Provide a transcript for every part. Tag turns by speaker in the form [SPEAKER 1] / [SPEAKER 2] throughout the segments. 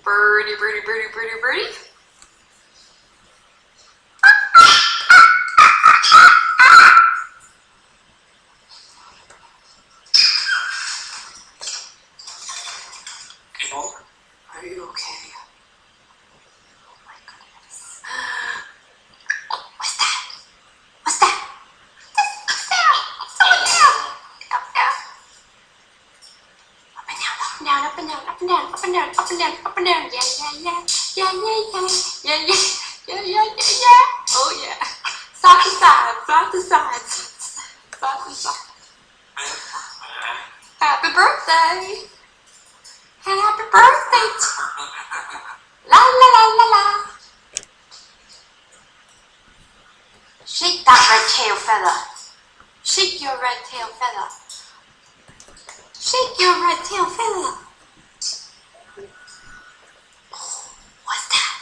[SPEAKER 1] Birdie, birdie, birdie, birdie, birdie. Are you okay? Oh my goodness. What's that? What's that? What's that? What's that? Up and down. Up and down, up and down, up and down, up and down, up and down, up and down. Yeah, yeah, yeah, yeah, yeah, yeah, yeah, yeah, yeah, yeah, yeah. Oh yeah. Side to side, side to side, side to side. Happy birthday! Happy birthday! La la la la la. Shake that red tail feather. Shake your red tail feather. Shake your red tail feather. Oh, what's that?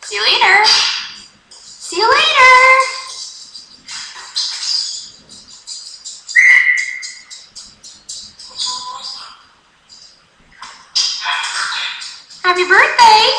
[SPEAKER 1] See you later. See you later. Happy birthday.